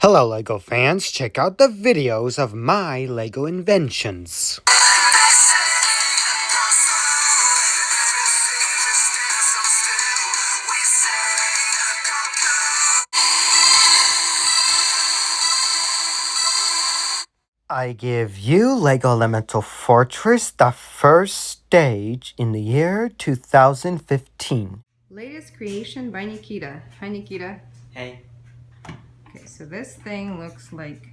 Hello LEGO fans, check out the videos of my LEGO inventions. I give you LEGO Elemental Fortress, the first stage in the year 2015. Latest creation by Nikita. Hi Nikita. Hey. Okay, so this thing looks like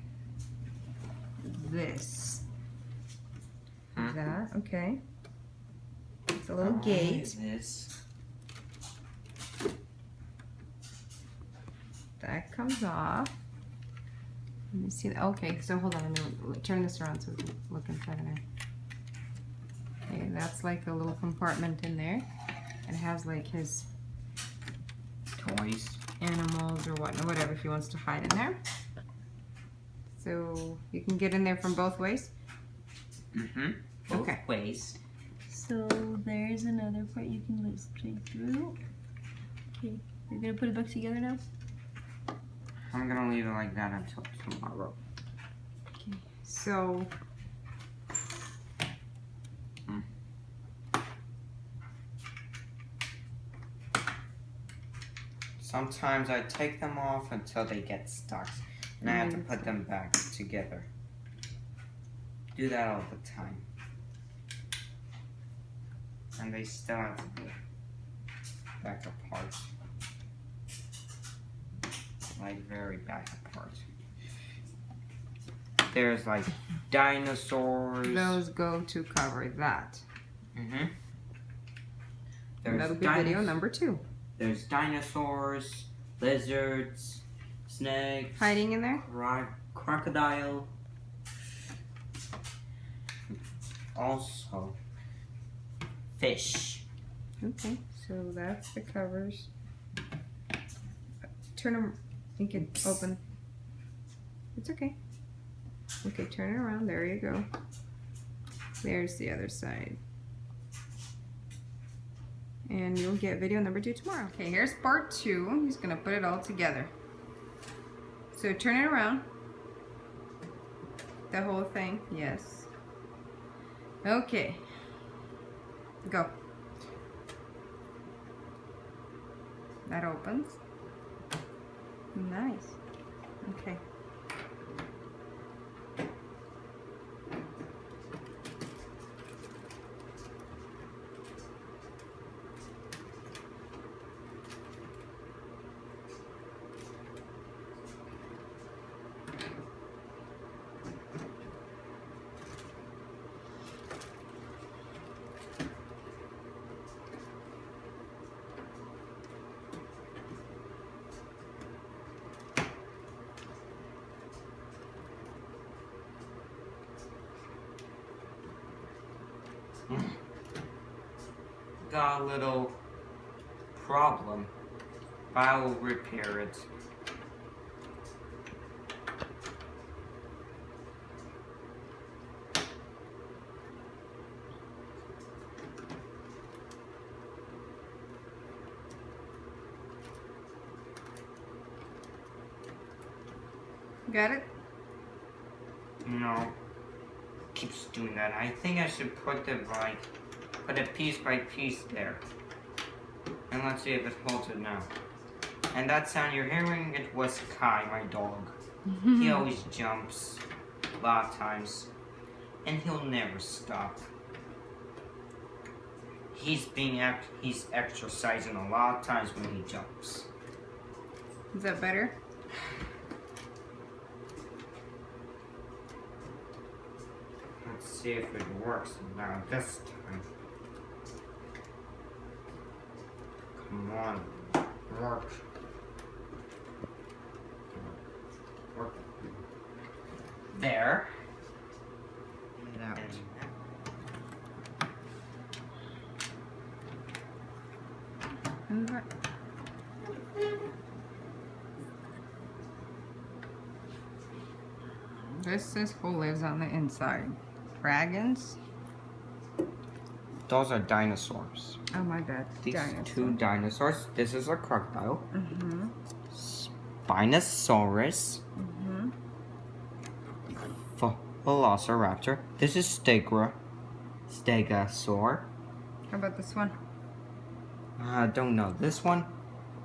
this. Is that okay? It's a little gate. That comes off. Let me see. Okay, so hold on. Let me turn this around so we can look inside of there. Okay, that's like a little compartment in there. It has like his Toys. animals or whatever if he wants to hide in there. So you can get in there from both ways? Both ways. So there's another part you can look straight through. Okay, you're gonna put it back together now? I'm gonna leave it like that until tomorrow. Okay, so Sometimes I take them off until they get stuck, and I have to put them back together. Do that all the time. And they still have to be back apart. Like very back apart. There's like dinosaurs. those go to cover that. That'll be video number 2. There's dinosaurs, lizards, snakes, Hiding in there? crocodile. Also, fish. Okay, so that's the covers. Turn them, you can open. It's okay. Okay, turn it around, there you go. There's the other side. And you'll get video number 2 tomorrow. Okay, here's part 2. He's gonna put it all together. So turn it around. The whole thing, yes. Okay, go. That opens. Nice. Okay. Got a little problem, but I will repair it. Got it? No, keeps doing that. I think I should put it piece by piece there. And let's see if it holds it now. And that sound you're hearing, it was Kai, my dog. He always jumps a lot of times, and he'll never stop. He's exercising a lot of times when he jumps. Is that better? Let's see if it works now this time. Come on, work. Work. There. Get it out. This is who lives on the inside. Dragons? Those are dinosaurs. Oh my bad. These Dinosaur. 2 dinosaurs. This is a crocodile. Spinosaurus. Velociraptor. This is Stegosaur. How about this one? I don't know. This one,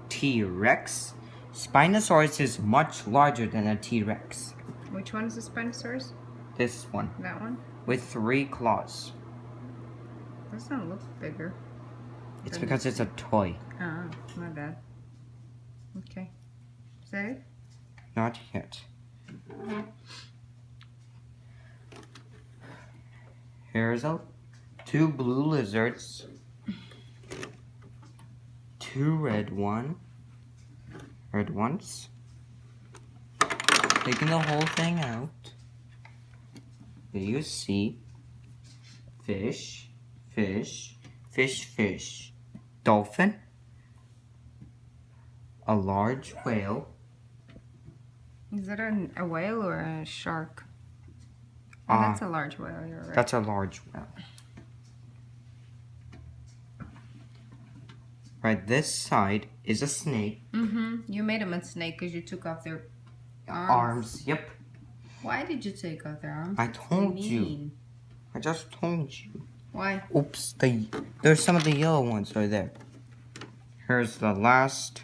T-Rex. Spinosaurus is much larger than a T-Rex. Which one is the Spinosaurus? This one, That one? with 3 claws. Doesn't look bigger. It's because it's a toy. Ah, my bad. Okay. Is that it? Not yet. Here's 2 blue lizards. 2 red ones. Taking the whole thing out. There you see fish, dolphin, a large whale. Is that a whale or a shark? Oh, that's a large whale, you're right. That's a large whale. Right, this side is a snake. You made them a snake because you took off their Arms, yep. Why did you take off their arms? I That's told you. mean. I just told you. Why? Oops, there's some of the yellow ones right there. Here's the last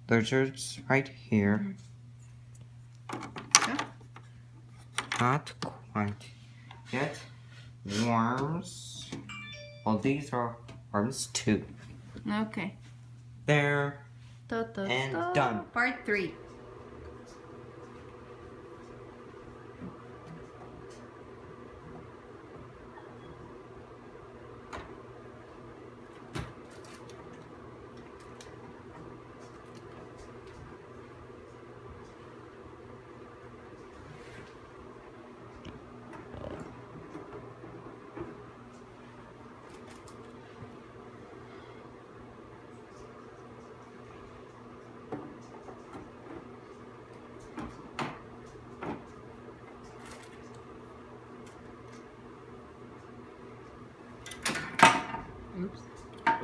lizards right here. Yeah. Not quite yet. Worms. Well, these are worms too. Okay. There. And done. Part 3.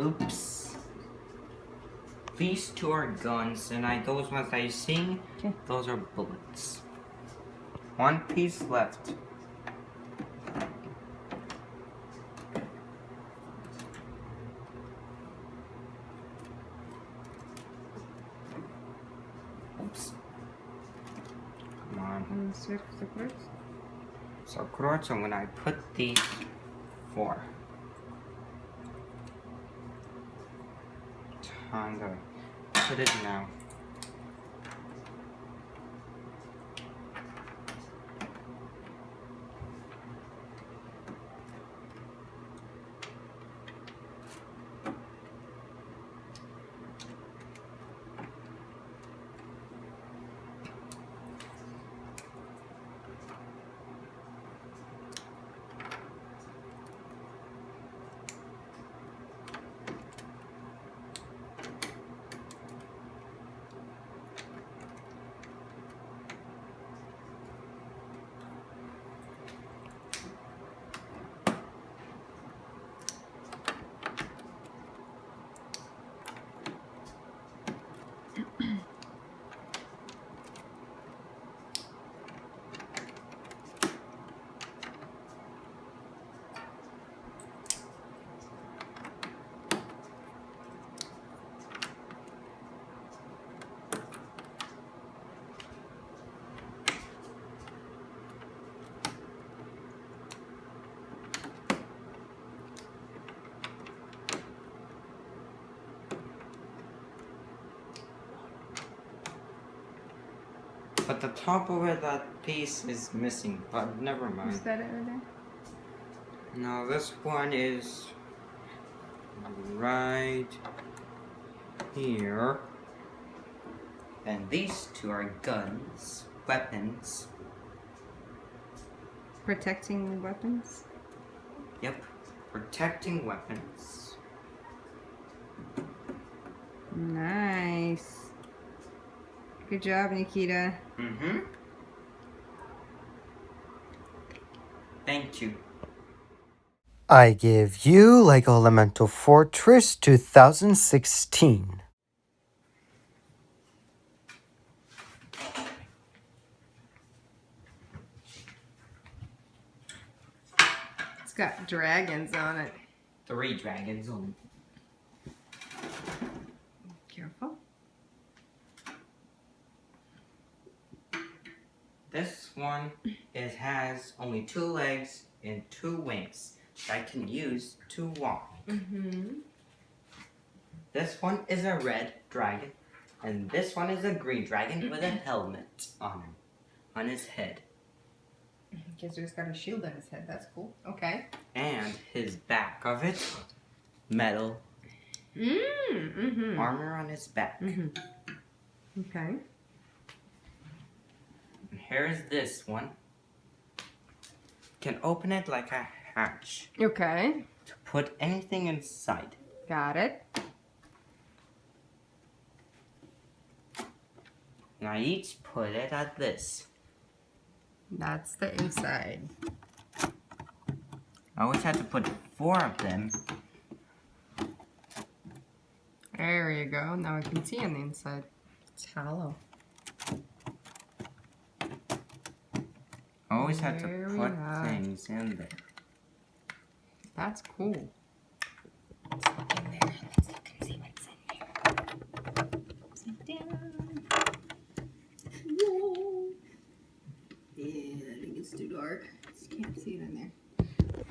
Oops. These 2 are guns, and those ones I sing, Okay. those are bullets. 1 piece left. Oops. Come on. So, and when I put these 4. Time to put it now. But the top of it, that piece is missing, but never mind. Is that it right there? No, this one is right here. And these 2 are guns, weapons. Protecting weapons? Yep, protecting weapons. Nice. Good job, Nikita. Thank you. I give you Lego Elemental Fortress 2016. It's got dragons on it. 3 dragons on Careful. This one has only 2 legs and 2 wings that I can use to walk. This one is a red dragon, and this one is a green dragon with a helmet on him, on his head. Guess he's got a shield on his head. That's cool. Okay. And his back of it, metal armor on his back. Okay. And here's this one. Can open it like a hatch Okay. to put anything inside. Got it. And I each put it at this. That's the inside. I always had to put 4 of them. There you go. Now I can see on the inside. It's hollow. I always had to Very put nice. things in there. That's cool. Let's look in there. Let's look and see what's in there. Upside down. Whoa. Yeah, I think it's too dark. Just can't see it in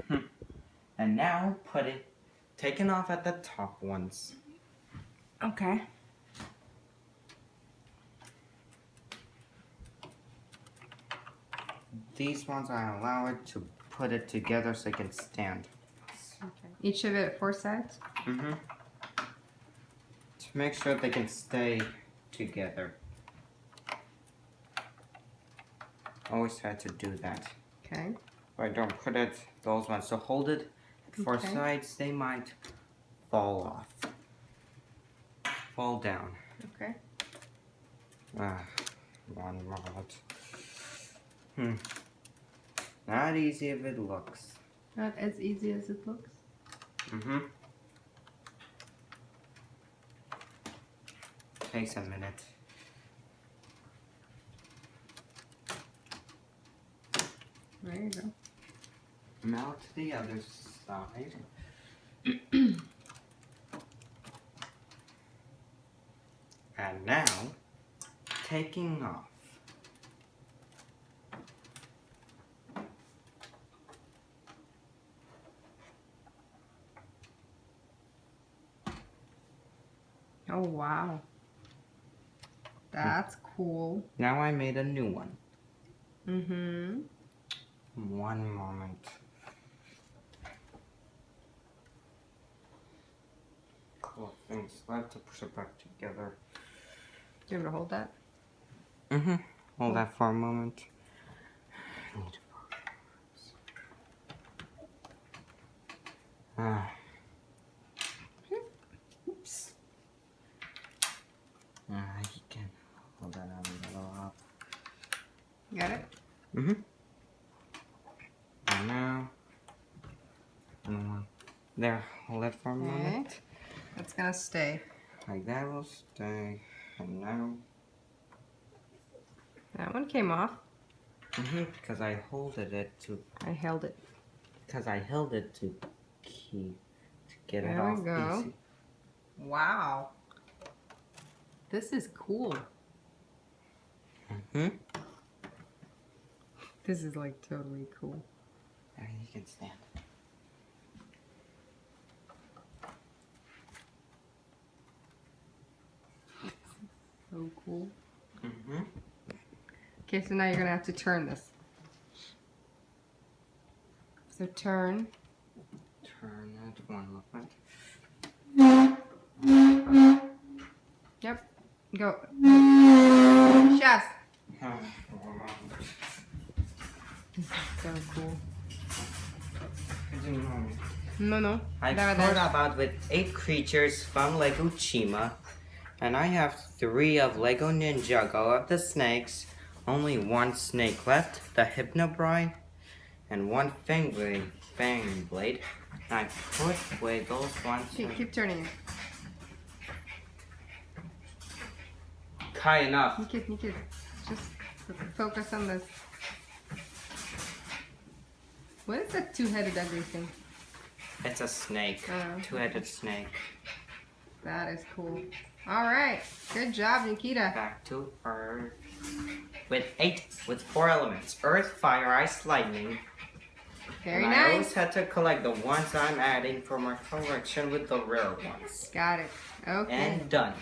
there. And now put it, taken off at the top ones. Okay. These ones I allow it to put it together so it can stand. Okay. Each of it at 4 sides? To make sure they can stay together. Always had to do that. Okay. If I don't put it, those ones, so hold it at 4 Okay. sides, they might fall off. Fall down. Okay. One moment. Not easy if it looks. Not as easy as it looks. Takes a minute. There you go. Now to the other side. And now, taking off. Oh, wow. That's cool. Now I made a new one. Mm-hmm. One moment. Cool things left to push it back together. Do you want me to hold that? Hold that for a moment. Oops. You can hold that on a little up. Got it? And now, there, hold it for a moment. That's gonna stay. Like that will stay. And now, That one came off. because I holded it to. I held it. Because I held it to get it There off we go. easy. Wow. This is cool. This is like totally cool. There, you can stand. So cool. Okay, so now you're gonna have to turn this. So turn. Turn it one movement. Yep. Go. Chest. So cool. No. I There. started about with 8 creatures from Lego Chima, and I have 3 of Lego Ninjago of the snakes, only 1 snake left, the Hypnobrine, and 1 Fang Blade. And I put away those ones. Keep turning it. High enough. Nikit. Just focus on this. What is that two-headed ugly thing? It's a snake. Oh. Two-headed snake. That is cool. All right. Good job, Nikita. Back to Earth. With 4 elements. Earth, fire, ice, lightning. Very and I always nice. had to collect the ones I'm adding for my collection with the rare ones. Got it. Okay. And done.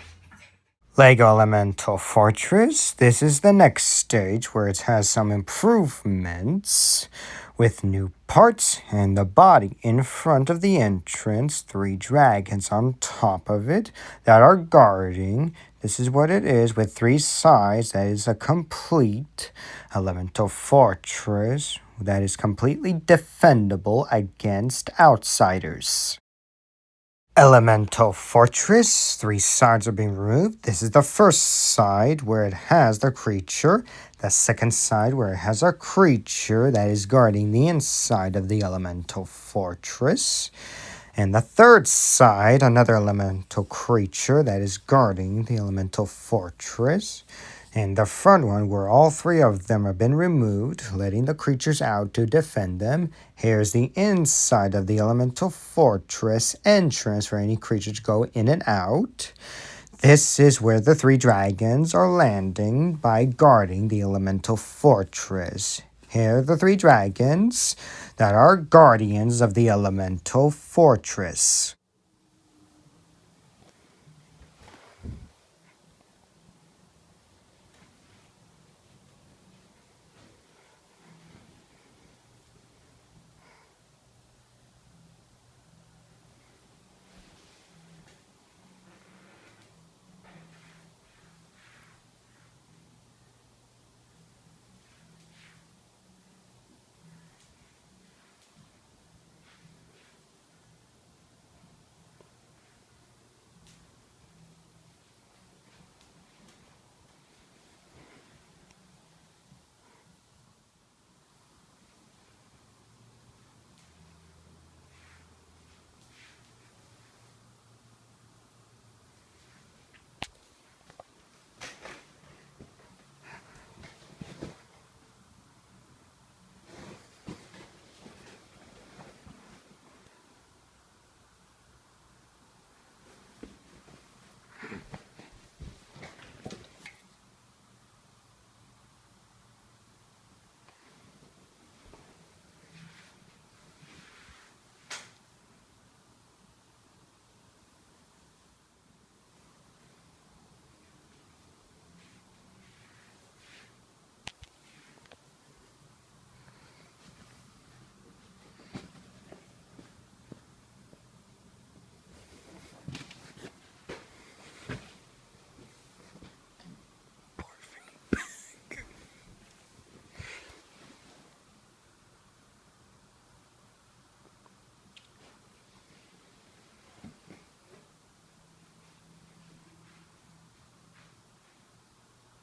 Lego Elemental Fortress. This is the next stage where it has some improvements with new parts and the body in front of the entrance. 3 dragons on top of it that are guarding. This is what it is with 3 sides. That is a complete Elemental Fortress that is completely defendable against outsiders. Elemental Fortress. 3 sides are being removed. This is the first side where it has the creature. The second side where it has a creature that is guarding the inside of the Elemental Fortress. And the third side, another elemental creature that is guarding the Elemental Fortress. And the front one where all 3 of them have been removed, letting the creatures out to defend them. Here's the inside of the Elemental Fortress entrance for any creature to go in and out. This is where the 3 dragons are landing by guarding the Elemental Fortress. Here are the 3 dragons that are guardians of the Elemental Fortress.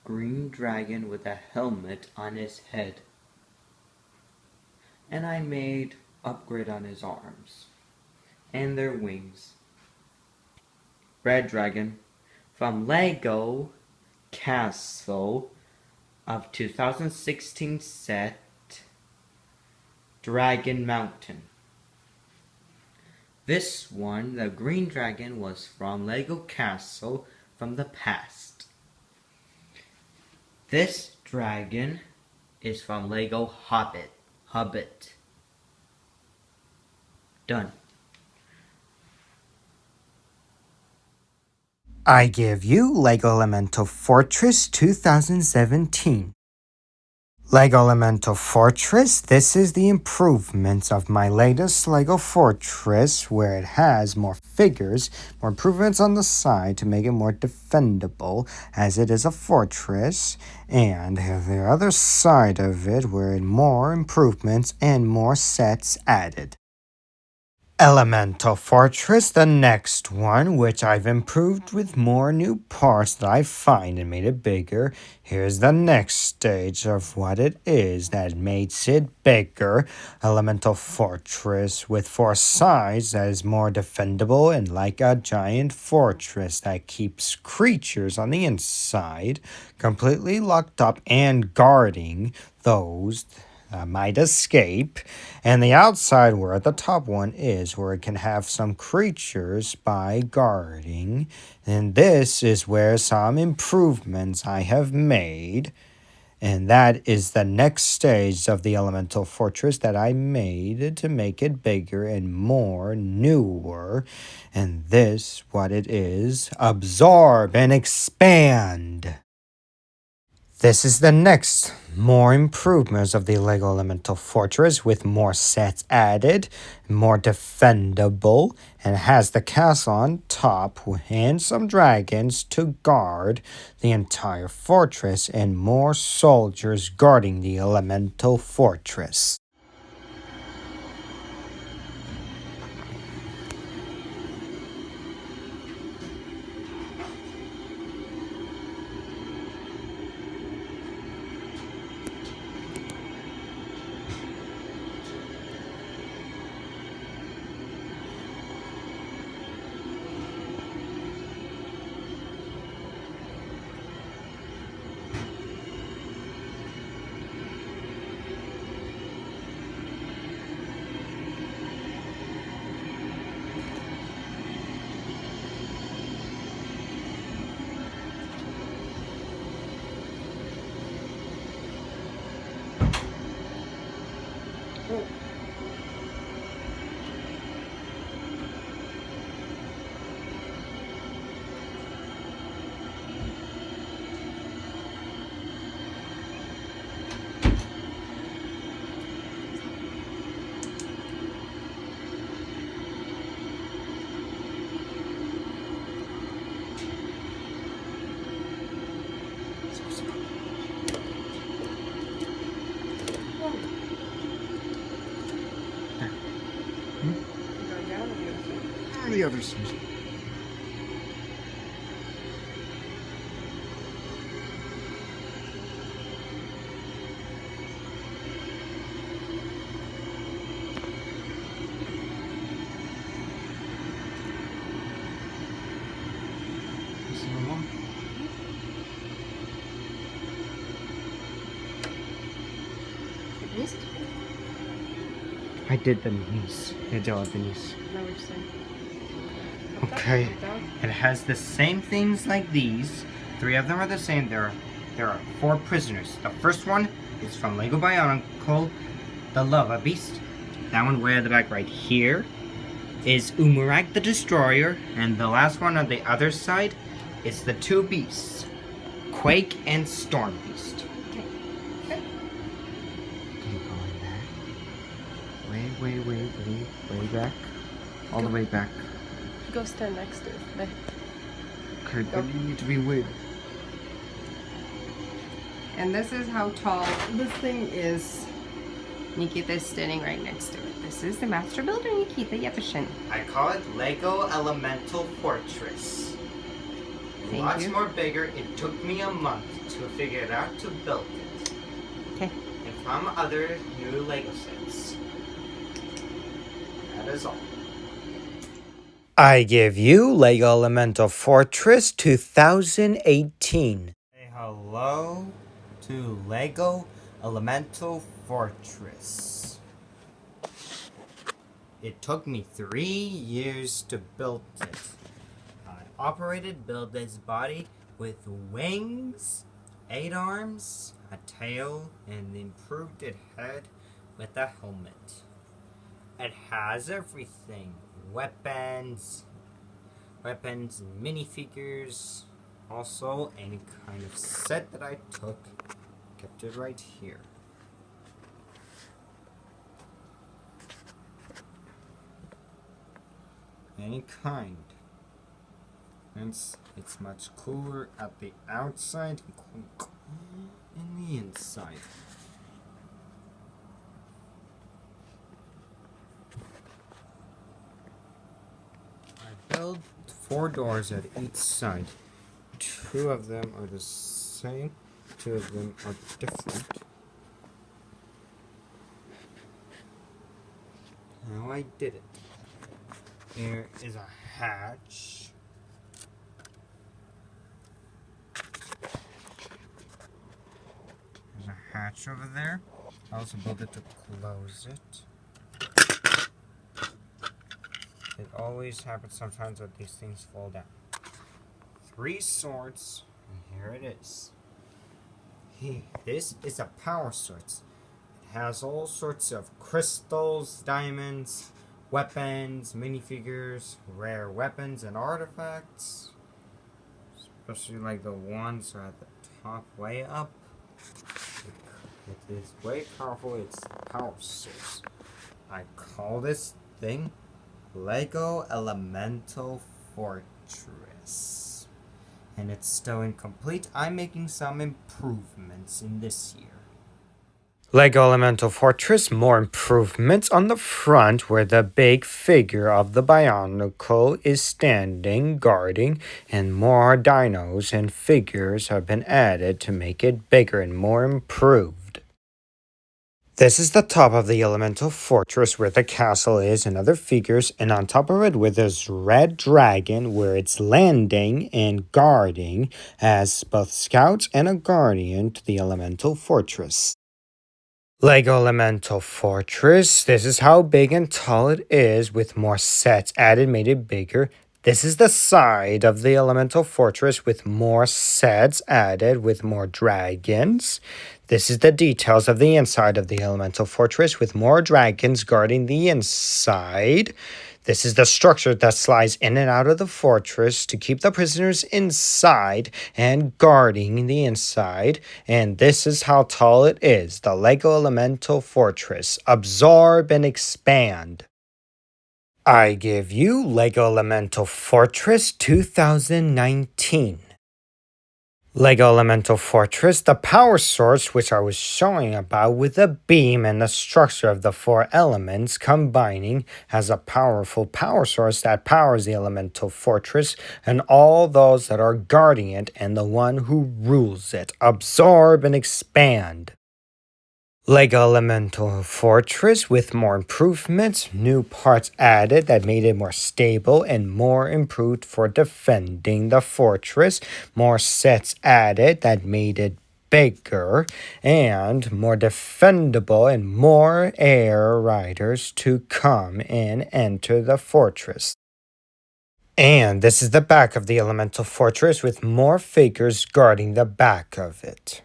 Green dragon with a helmet on his head. And I made upgrade on his arms and their wings. Red dragon from Lego Castle of 2016 set Dragon Mountain. This one, the green dragon, was from Lego Castle from the past. This dragon is from Lego Hobbit. Done. I give you Lego Elemental Fortress 2017. Lego Elemental Fortress, this is the improvements of my latest Lego Fortress where it has more figures, more improvements on the side to make it more defendable as it is a fortress, and the other side of it where it more improvements and more sets added. Elemental Fortress, the next one, which I've improved with more new parts that I find and made it bigger. Here's the next stage of what it is that makes it bigger. Elemental Fortress with 4 sides that is more defendable and like a giant fortress that keeps creatures on the inside completely locked up and guarding those might escape. And the outside, where the top one is, where it can have some creatures by guarding. And this is where some improvements I have made. And that is the next stage of the elemental fortress that I made to make it bigger and more newer. And this, what it is, absorb and expand. This is the next, more improvements of the Lego Elemental Fortress with more sets added, more defendable, and has the castle on top and some dragons to guard the entire fortress and more soldiers guarding the Elemental Fortress. The other side. I did the knees. I did the knees. Okay. It has the same things like these. 3 of them are the same. There are 4 prisoners. The first one is from Lego Bionicle, the Lava Beast. That one way at the back right here is Umurag the Destroyer. And the last one on the other side is the 2 beasts, Quake and Storm Beast. Okay. Going back. Way back. All the way back. Go stand next to it. There. Okay, but you need to be with. And this is how tall this thing is. Nikita is standing right next to it. This is the master builder, Nikita Yevashin. I call it Lego Elemental Fortress. Thank Lots you. more bigger. It took me a month to figure it out to build it. Okay. And from other new Lego sets. That is all. I give you Lego Elemental Fortress 2018. Say hello to Lego Elemental Fortress. It took me 3 years to build it. I built this body with wings, 8 arms, a tail, and improved its head with a helmet. It has everything. Weapons and minifigures. Also, any kind of set that I took, kept it right here. Any kind. And it's much cooler at the outside and the inside. I built 4 doors at each side. 2 of them are the same, 2 of them are different. How I did it. There is a hatch. There's a hatch latch over there. I also built it to close it. It always happens sometimes that these things fall down. 3 swords, and here it is. This is a power sword. It has all sorts of crystals, diamonds, weapons, minifigures, rare weapons, and artifacts. Especially like the ones at the top, way up. It is way powerful. It's power source. I call this thing Lego Elemental Fortress. And it's still incomplete. I'm making some improvements in this year. Lego Elemental Fortress, more improvements on the front where the big figure of the Bionicle is standing, guarding, and more dinos and figures have been added to make it bigger and more improved. This is the top of the Elemental Fortress where the castle is and other figures, and on top of it where there's Red Dragon where it's landing and guarding as both scouts and a guardian to the Elemental Fortress. Lego Elemental Fortress, this is how big and tall it is with more sets added, made it bigger. This is the side of the Elemental Fortress with more sets added with more dragons. This is the details of the inside of the Elemental Fortress with more dragons guarding the inside. This is the structure that slides in and out of the fortress to keep the prisoners inside and guarding the inside. And this is how tall it is, the Lego Elemental Fortress. Absorb and expand. I give you Lego Elemental Fortress 2019. Lego Elemental Fortress, the power source which I was showing about with the beam and the structure of the 4 elements combining has a powerful power source that powers the Elemental Fortress and all those that are guarding it and the one who rules it. Absorb and expand. Lego Elemental Fortress with more improvements, new parts added that made it more stable and more improved for defending the fortress, more sets added that made it bigger and more defendable and more air riders to come and enter the fortress. And this is the back of the Elemental Fortress with more figures guarding the back of it.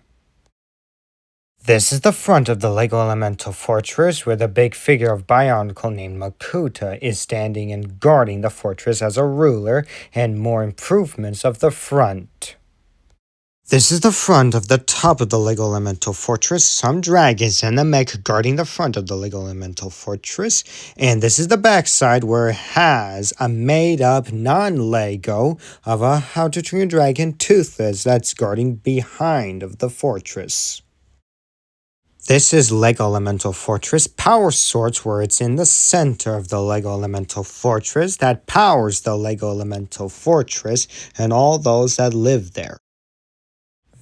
This is the front of the Lego Elemental Fortress where the big figure of Bionicle named Makuta is standing and guarding the fortress as a ruler and more improvements of the front. This is the front of the top of the Lego Elemental Fortress, some dragons and a mech guarding the front of the Lego Elemental Fortress, and this is the back side where it has a made-up non-Lego of a How to Train Your Dragon Toothless that's guarding behind of the fortress. This is Lego Elemental Fortress Power Source where it's in the center of the Lego Elemental Fortress that powers the Lego Elemental Fortress and all those that live there.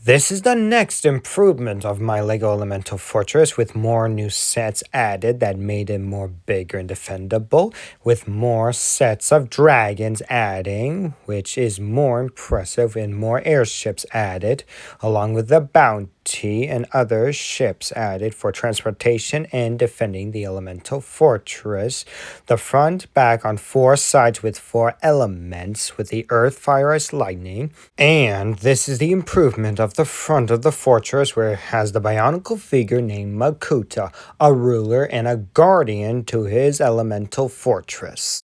This is the next improvement of my Lego Elemental Fortress with more new sets added that made it more bigger and defendable, with more sets of dragons adding, which is more impressive, and more airships added, along with the bounty and other ships added for transportation and defending the Elemental Fortress. The front, back on 4 sides with 4 elements with the earth, fire, ice, lightning. And this is the improvement of the front of the fortress where it has the Bionicle figure named Makuta, a ruler and a guardian to his Elemental Fortress.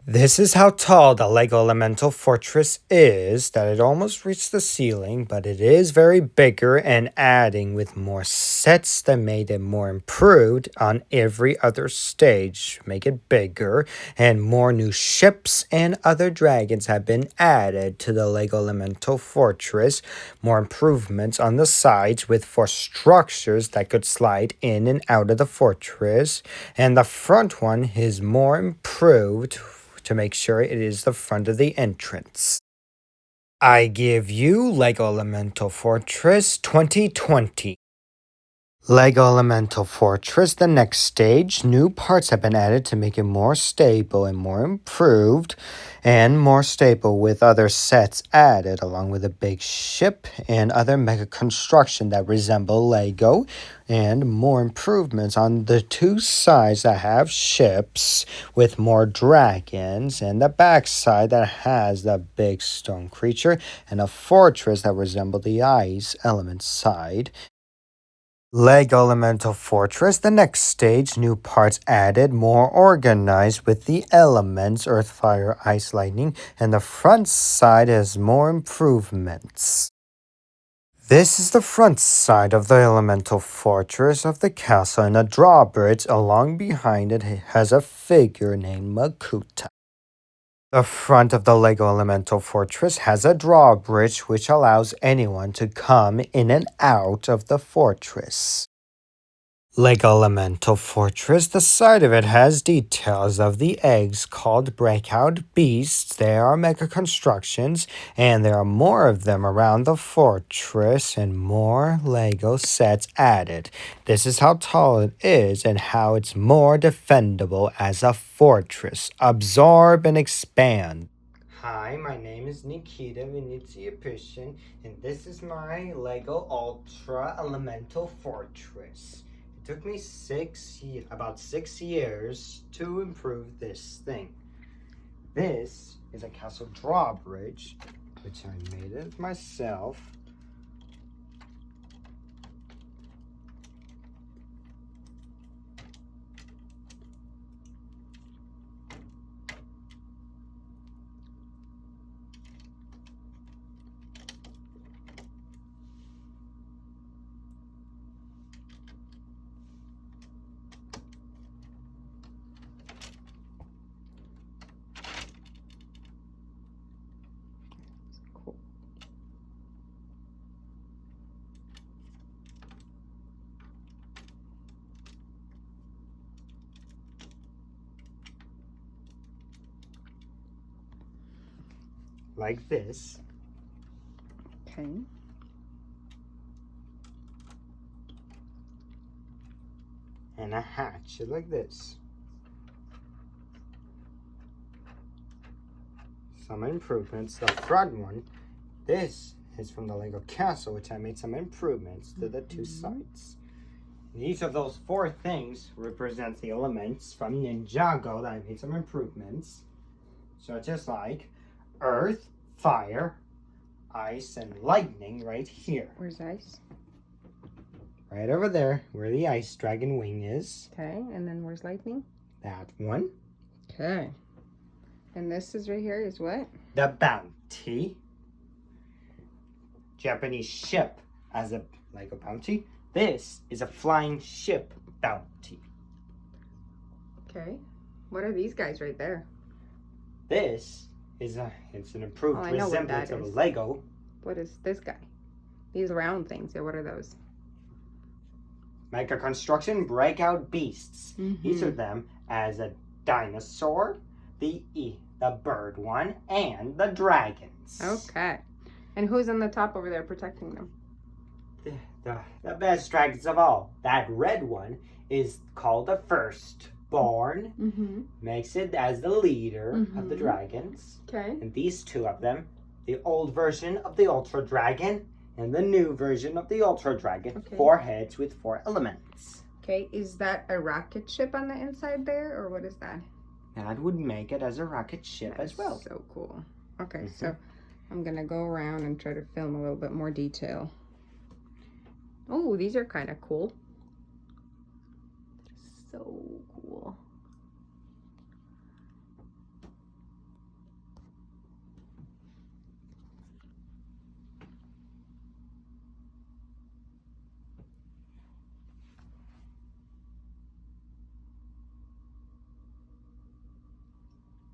This is how tall the Lego Elemental Fortress is, that it almost reached the ceiling, but it is very bigger and adding with more sets that made it more improved on every other stage, make it bigger, and more new ships and other dragons have been added to the Lego Elemental Fortress, more improvements on the sides with 4 structures that could slide in and out of the fortress, and the front one is more improved to make sure it is the front of the entrance. I give you Lego Elemental Fortress 2020. Lego Elemental Fortress, the next stage. New parts have been added to make it more stable and more improved and more stable, with other sets added along with a big ship and other mega construction that resemble Lego, and more improvements on the two sides that have ships with more dragons, and the back side that has the big stone creature and a fortress that resemble the ice element side. Lego Elemental Fortress, the next stage. New parts added, more organized with the elements earth, fire, ice, lightning, and the front side has more improvements. This is the front side of the Elemental Fortress of the castle, and a drawbridge along behind it has a figure named Makuta. The front of the Lego Elemental Fortress has a drawbridge which allows anyone to come in and out of the fortress. Lego Elemental Fortress, the side of it has details of the eggs called Breakout beasts. They are mega constructions, and there are more of them around the fortress and more Lego sets added. This is how tall it is and how it's more defendable as a fortress. Absorb and expand. Hi, my name is Nikita Vinicius, and this is my Lego Ultra Elemental Fortress. It took me about 6 years to improve this thing. This is a castle drawbridge, which I made it myself. Like this. Okay. And a hatch like this. Some improvements. The front one, this is from the Lego Castle, which I made some improvements to the two sides. And each of those 4 things represents the elements from Ninjago that I made some improvements. So just like earth, fire, ice, and lightning right here. Where's ice? Right over there, where the ice dragon wing is. Okay, and then where's lightning? That one. Okay. And this is right here is what? The bounty. Japanese ship as a Lego bounty. This is a flying ship bounty. Okay. What are these guys right there? This is it's an improved I know what resemblance that of a is. Lego. What is this guy? These round things. What are those? Mega Construction Breakout beasts. Each of them as a dinosaur, the bird one, and the dragons. Okay. And who's on the top over there protecting them? The best dragons of all. That red one is called the firstborn. Makes it as the leader of the dragons. Okay. And these 2 of them, the old version of the Ultra Dragon and the new version of the Ultra Dragon. Okay. 4 heads with 4 elements. Okay, is that a rocket ship on the inside there, or what is that? That would make it as a rocket ship as well. So cool. Okay, so I'm gonna go around and try to film a little bit more detail. Oh, these are kind of cool. So cool.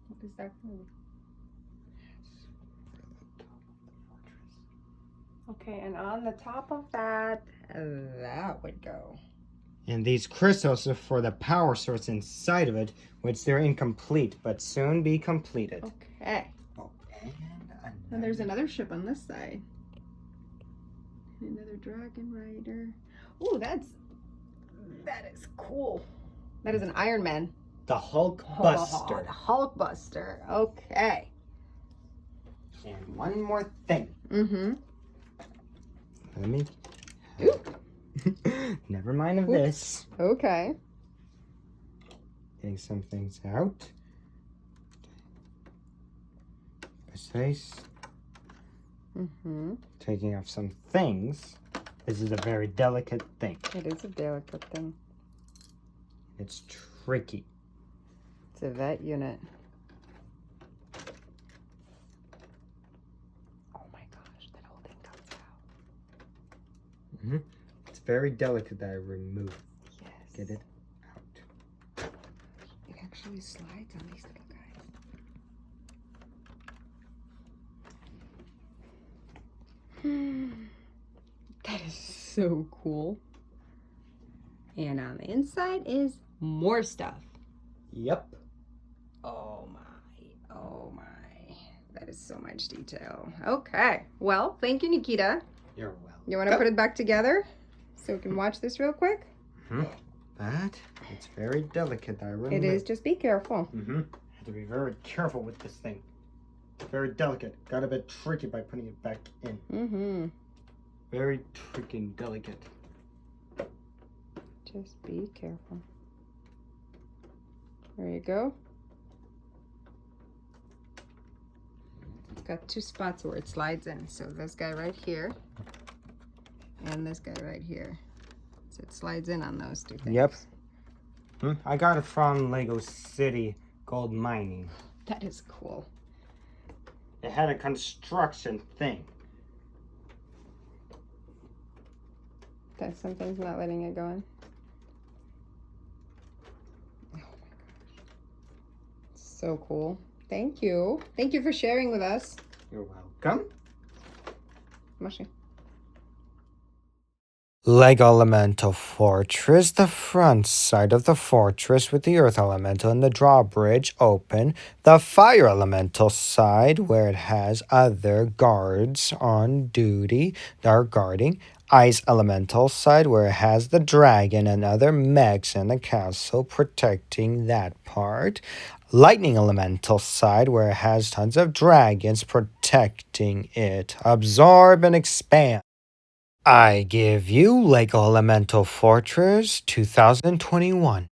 What is that for? Okay, and on the top of that, that would go. And these crystals are for the power source inside of it, which they're incomplete, but soon be completed. Okay. Oh, And there's another ship on this side. Another dragon rider. Oh, that's That is cool. That is an Iron Man. The Hulk Oh, Buster. the Hulk Buster. Okay. And one more thing. Mm-hmm. Let me. Ooh. Never mind of Oops. this. Okay. Getting some things out. Precise. Mm-hmm. Taking off some things. This is a very delicate thing. It is a delicate thing. It's tricky. It's a vet unit. Oh my gosh, that whole thing comes out. It's very delicate that I remove. Yes. Get it out. It actually slides on these little guys. That is so cool. And on the inside is more stuff. Yep. Oh my. That is so much detail. Okay. Well, thank you, Nikita. You're welcome. You want to put it back together so we can watch this real quick? But it's very delicate. I remove. It is. Just be careful. Have to be very careful with this thing. Very delicate. Got a bit tricky by putting it back in. Very tricky and delicate. Just be careful. There you go. It's got two spots where it slides in. So this guy right here and this guy right here. So it slides in on those two things. Yep. I got it from Lego City Gold Mining. That is cool. It had a construction thing. That something's not letting it go in. Oh my gosh. So cool. Thank you. Thank you for sharing with us. You're welcome. Mushy. Lego Elemental Fortress. The front side of the fortress with the Earth Elemental and the drawbridge open. The Fire Elemental side where it has other guards on duty that are guarding. Ice Elemental side where it has the dragon and other mechs in the castle protecting that part. Lightning Elemental side where it has tons of dragons protecting it. Absorb and expand. I give you Lego Elemental Fortress 2021.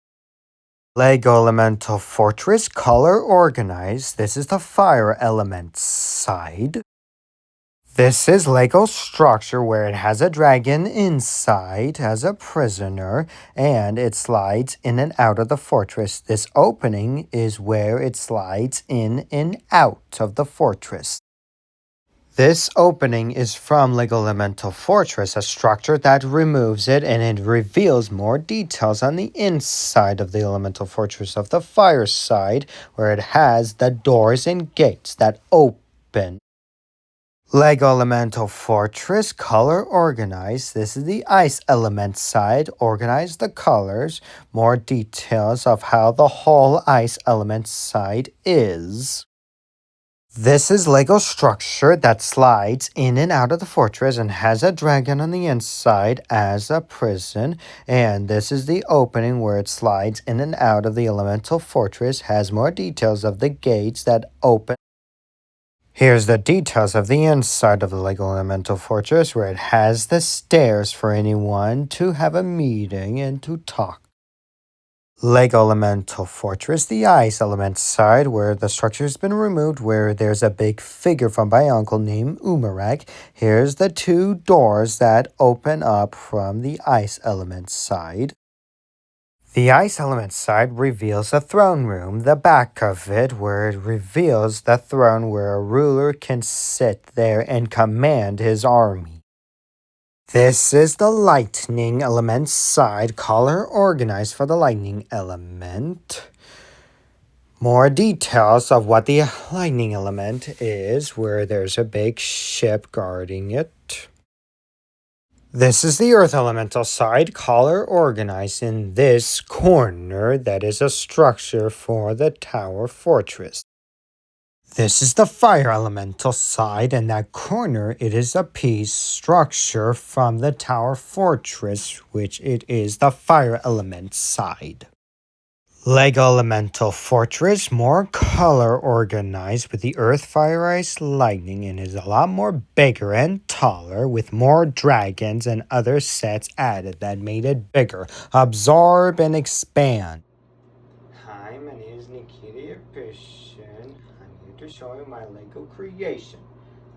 Lego Elemental Fortress color organized. This is the fire element side. This is Lego structure where it has a dragon inside as a prisoner and it slides in and out of the fortress. This opening is where it slides in and out of the fortress. This opening is from Lego Elemental Fortress, a structure that removes it and it reveals more details on the inside of the Elemental Fortress of the fire side, where it has the doors and gates that open. Lego Elemental Fortress color organized. This is the ice element side. Organize the colors. More details of how the whole ice element side is. This is Lego structure that slides in and out of the fortress and has a dragon on the inside as a prison. And this is the opening where it slides in and out of the elemental fortress, has more details of the gates that open. Here's the details of the inside of the Lego Elemental Fortress where it has the stairs for anyone to have a meeting and to talk. Lego Elemental Fortress, the ice element side where the structure has been removed, where there's a big figure from my uncle named Umarak. Here's the two doors that open up from the ice element side. The ice element side reveals the throne room, the back of it, where it reveals the throne where a ruler can sit there and command his army. This is the lightning element side, color organized for the lightning element. More details of what the lightning element is, where there's a big ship guarding it. This is the earth elemental side, color organized in this corner that is a structure for the tower fortress. This is the fire elemental side, and that corner, it is a piece structure from the tower fortress, which it is the fire element side. Lego Elemental Fortress, more color organized with the earth, fire, ice, lightning, and is a lot more bigger and taller with more dragons and other sets added that made it bigger, absorb, and expand. Hi, my name is Nikita Pishin. I'm here to show you my Lego creation.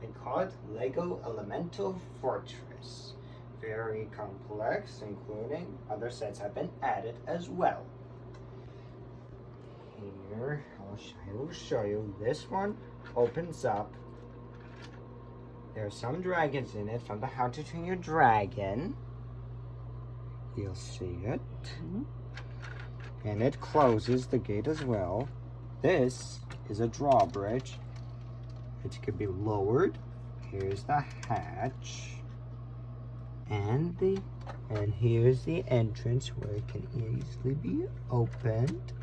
I call it Lego Elemental Fortress. Very complex, including other sets have been added as well. Here, I will show you. This one opens up. There are some dragons in it from the How to Train Your Dragon. You'll see it. And it closes the gate as well. This is a drawbridge. It could be lowered. Here's the hatch. And here's the entrance where it can easily be opened.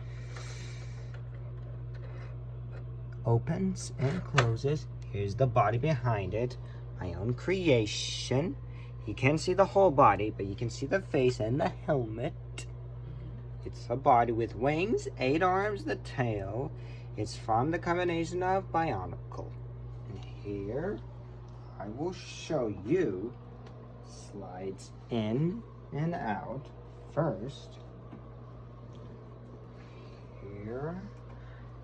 Opens and closes. Here's the body behind it. My own creation. You can't see the whole body, but you can see the face and the helmet. It's a body with wings, 8 arms, the tail. It's from the combination of Bionicle. And here, I will show you slides in and out. First, here,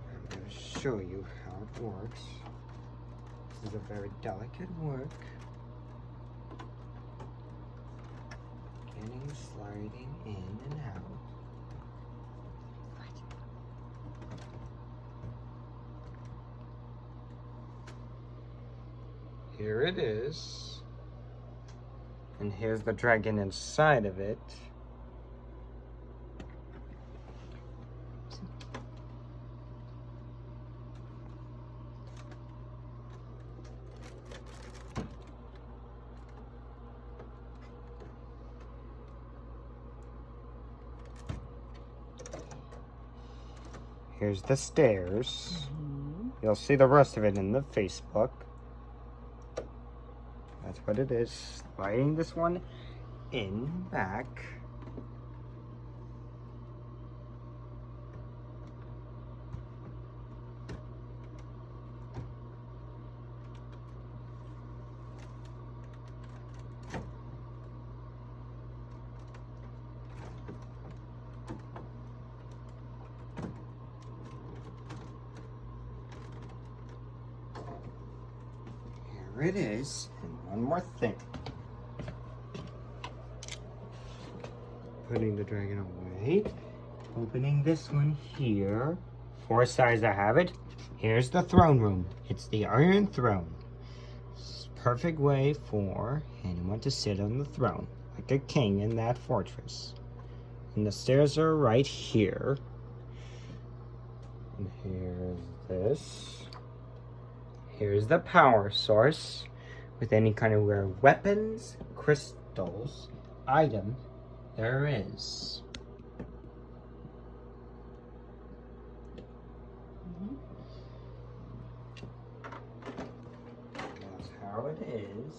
I'm going to show you how it works. This is a very delicate work. Getting sliding in and out. Here it is. And here's the dragon inside of it. Here's the stairs. You'll see the rest of it in the Facebook. That's what it is. Sliding this one in back. Here it is. And one more thing. Putting the dragon away. Opening this one here. 4 sides I have it. Here's the throne room. It's the Iron Throne. It's a perfect way for anyone to sit on the throne. Like a king in that fortress. And the stairs are right here. And here's this. Here's the power source with any kind of rare weapons, crystals, items there is. That's how it is.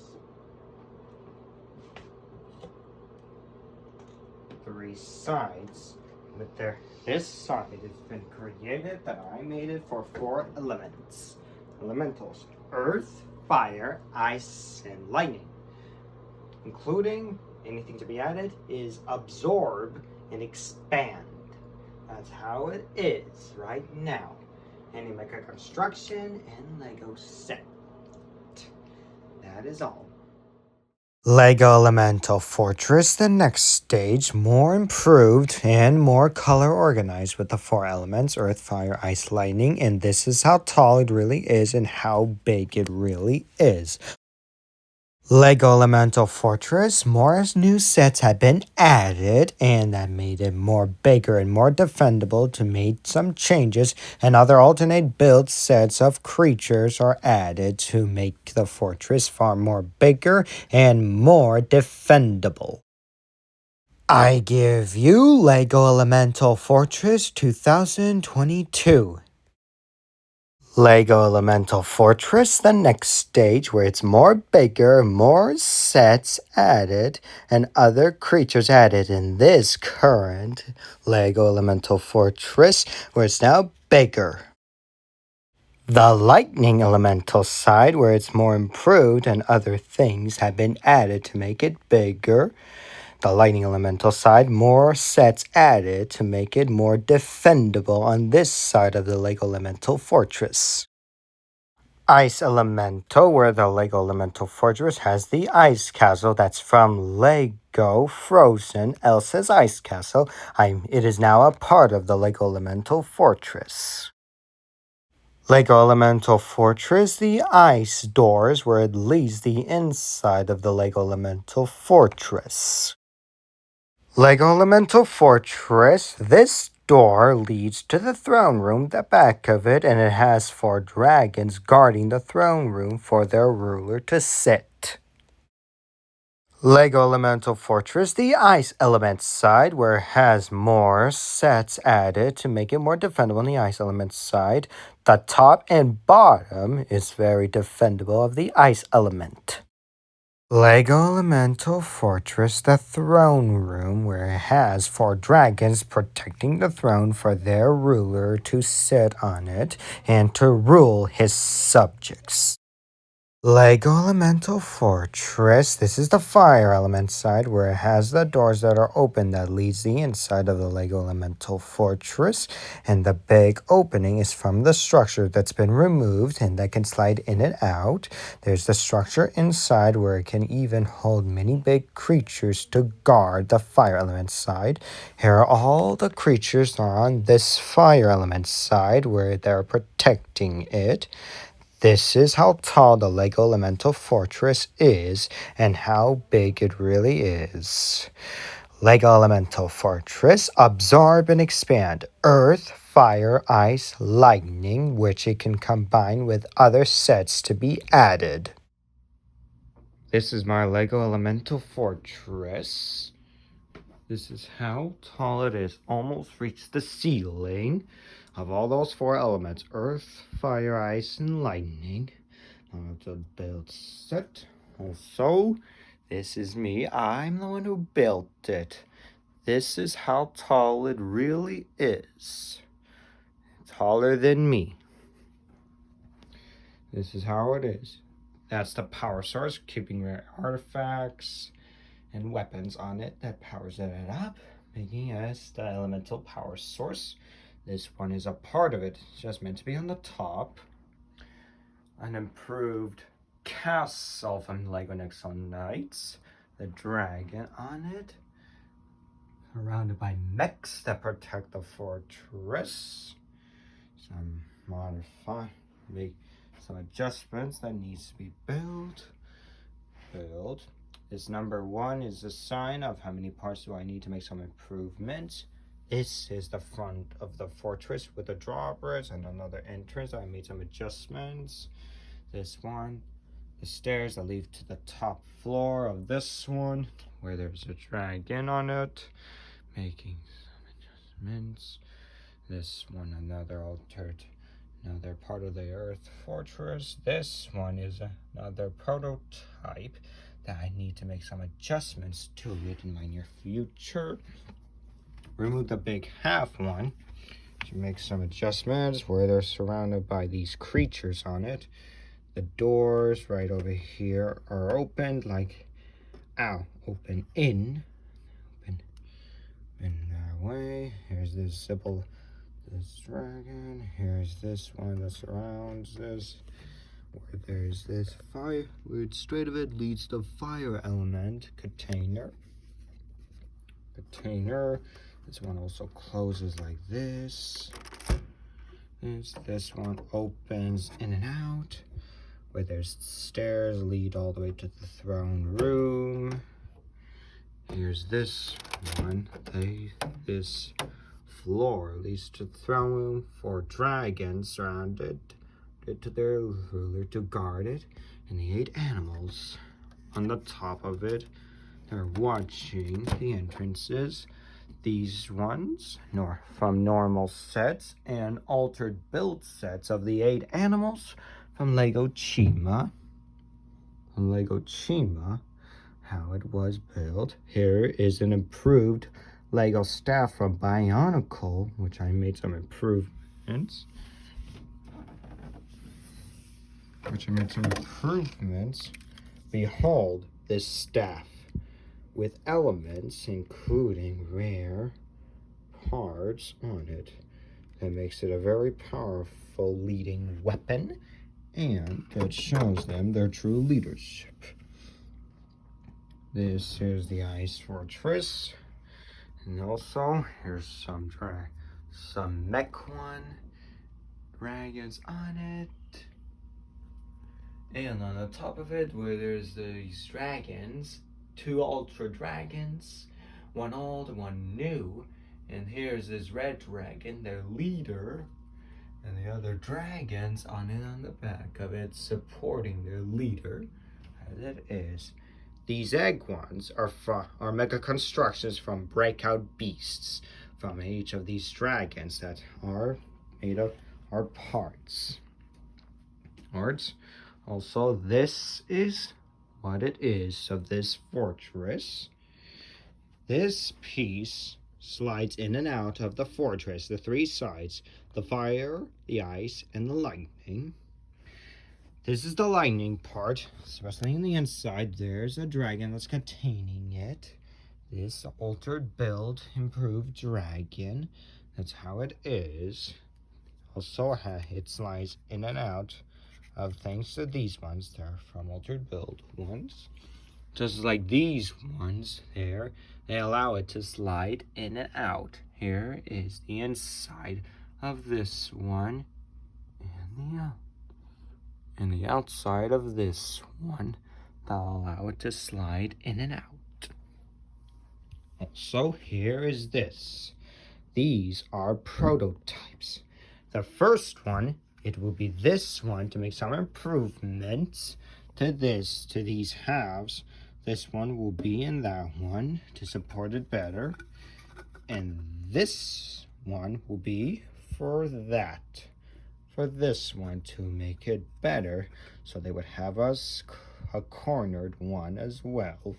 3 sides. But this side has been created that I made it for 4 elements. Elementals: earth, fire, ice, and lightning. Including anything to be added is absorb and expand. That's how it is right now. Any Mega Construction and Lego set. That is all. Lego Elemental Fortress, the next stage, more improved and more color organized with the 4 elements, earth, fire, ice, lightning, and this is how tall it really is and how big it really is. Lego Elemental Fortress, more new sets have been added and that made it more bigger and more defendable to make some changes, and other alternate build sets of creatures are added to make the fortress far more bigger and more defendable. I give you Lego Elemental Fortress 2022. Lego Elemental Fortress, the next stage where it's more bigger, more sets added, and other creatures added in this current Lego Elemental Fortress, where it's now bigger. The Lightning Elemental side, where it's more improved and other things have been added to make it bigger. The Lightning Elemental side, more sets added to make it more defendable on this side of the Lego Elemental Fortress. Ice Elemental, where the Lego Elemental Fortress has the ice castle that's from Lego Frozen Elsa's Ice Castle. It is now a part of the Lego Elemental Fortress. Lego Elemental Fortress, the ice doors, where it leads the inside of the Lego Elemental Fortress. Lego Elemental Fortress, this door leads to the throne room, the back of it, and it has 4 dragons guarding the throne room for their ruler to sit. Lego Elemental Fortress, the ice element side, where it has more sets added to make it more defendable on the ice element side. The top and bottom is very defendable of the ice element. Lego Elemental Fortress, the throne room, where it has 4 dragons protecting the throne for their ruler to sit on it and to rule his subjects. Lego Elemental Fortress, this is the fire element side, where it has the doors that are open that leads the inside of the Lego Elemental Fortress, and the big opening is from the structure that's been removed and that can slide in and out. There's the structure inside where it can even hold many big creatures to guard the fire element side. Here are all the creatures that are on this fire element side where they're protecting it. This is how tall the Lego Elemental Fortress is and how big it really is. Lego Elemental Fortress, absorb and expand earth, fire, ice, lightning, which it can combine with other sets to be added. This is my Lego Elemental Fortress. This is how tall it is. Almost reached the ceiling of all those 4 elements. Earth, fire, ice, and lightning. It's a build set. Also, this is me. I'm the one who built it. This is how tall it really is. Taller than me. This is how it is. That's the power source, keeping your artifacts and weapons on it that powers it up, making us the elemental power source. This one is a part of it. It's just meant to be on the top. An improved castle from Lego Nexon Knights. The dragon on it. Surrounded by mechs that protect the fortress. Some make some adjustments that needs to be built. This number 1 is a sign of how many parts do I need to make some improvements. This is the front of the fortress with the drawbridge and another entrance. I made some adjustments. This one, the stairs that lead to the top floor of this one, where there's a dragon on it, making some adjustments. This one, another part of the earth fortress. This one is another prototype that I need to make some adjustments to it in my near future. Remove the big half one to make some adjustments where they're surrounded by these creatures on it. The doors right over here are opened open in that way. Here's this dragon. Here's this one that surrounds this. Where there's this fire, where straight of it leads to fire element container. This one also closes like this. This one opens in and out. Where there's stairs lead all the way to the throne room. Here's this one. This floor leads to the throne room. 4 dragons surrounded it to their ruler to guard it, and the 8 animals on the top of it. They're watching the entrances. these ones from normal sets and altered build sets of the 8 animals from Lego Chima. From Lego Chima, how it was built. Here is an improved Lego staff from Bionicle, which I made some improvements. Behold this staff with elements including rare parts on it that makes it a very powerful leading weapon, and that shows them their true leadership. This is the Ice Fortress, and also here's some mech one dragons on it. And on the top of it, where there's these dragons, 2 ultra dragons, one old, one new. And here's this red dragon, their leader, and the other dragons on the back of it, supporting their leader, as it is. These egg ones are Mega Constructions from Breakout beasts, from each of these dragons that are made of parts. Also, this is what it is of this fortress. This piece slides in and out of the fortress, the 3 sides, the fire, the ice, and the lightning. This is the lightning part, especially on the inside. There's a dragon that's containing it. This altered build, improved dragon. That's how it is. Also, it slides in and out of thanks to these ones. They're from altered build ones. Just like these ones there, they allow it to slide in and out. Here is the inside of this one, and the outside of this one. They'll allow it to slide in and out. Also, here is this. These are prototypes. The first one, it will be this one to make some improvements to these halves. This one will be in that one to support it better. And this one will be for this one to make it better. So they would have us a cornered one as well.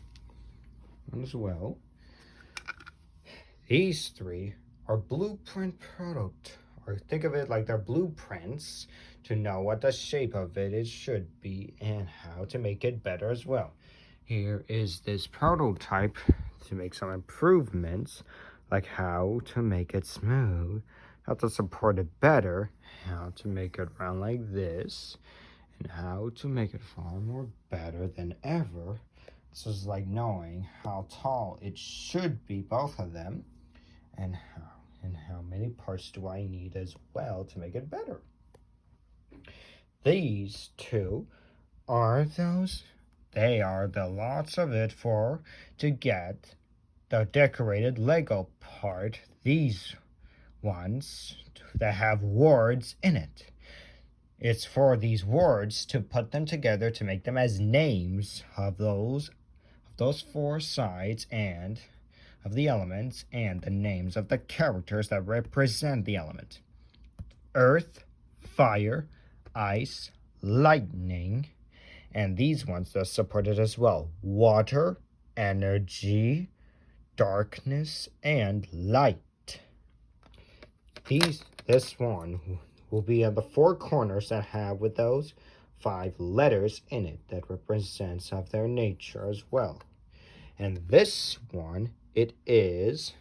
These 3 are blueprint prototypes. Or think of it like they're blueprints to know what the shape of it should be and how to make it better as well. Here is this prototype to make some improvements, like how to make it smooth, how to support it better, how to make it round like this, and how to make it far more better than ever. This is like knowing how tall it should be, both of them, and how many parts do I need as well to make it better. These 2 are they are the lots of it to get the decorated Lego part. These ones that have words in it. It's for these words to put them together to make them as names of those 4 sides and of the elements, and the names of the characters that represent the element. Earth, fire, ice, lightning, and these ones that support it as well. Water, energy, darkness, and light. This one will be at the 4 corners that have with those 5 letters in it that represents of their nature as well. And this one, it is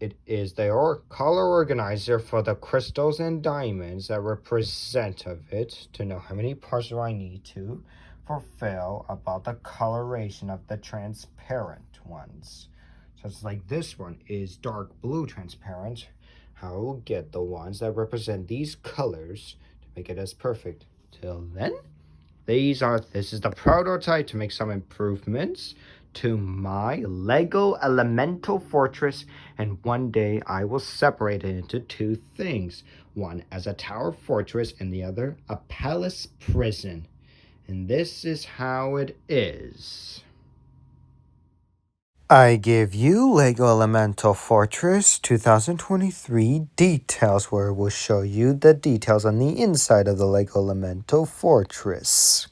the color organizer for the crystals and diamonds that represent of it, to know how many parts do I need to fulfill about the coloration of the transparent ones. So it's like this one is dark blue transparent. How I will get the ones that represent these colors to make it as perfect. Till then, this is the prototype to make some improvements to my Lego Elemental Fortress, and one day I will separate it into 2 things. One as a tower fortress and the other a palace prison. And this is how it is. I give you LEGO Elemental Fortress 2023 details, where it will show you the details on the inside of the LEGO Elemental Fortress.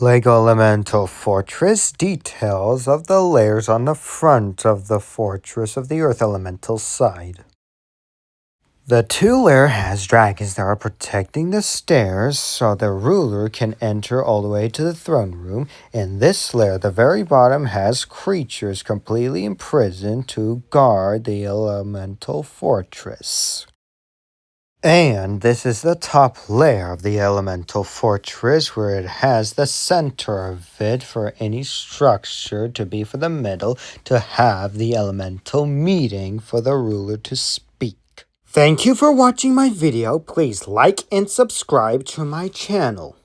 LEGO Elemental Fortress details of the layers on the front of the fortress of the Earth Elemental side. The 2-layer has dragons that are protecting the stairs so the ruler can enter all the way to the throne room. In this layer, the very bottom has creatures completely imprisoned to guard the elemental fortress. And this is the top layer of the elemental fortress, where it has the center of it for any structure to be for the middle, to have the elemental meeting for the ruler to speak. Thank you for watching my video. Please like and subscribe to my channel.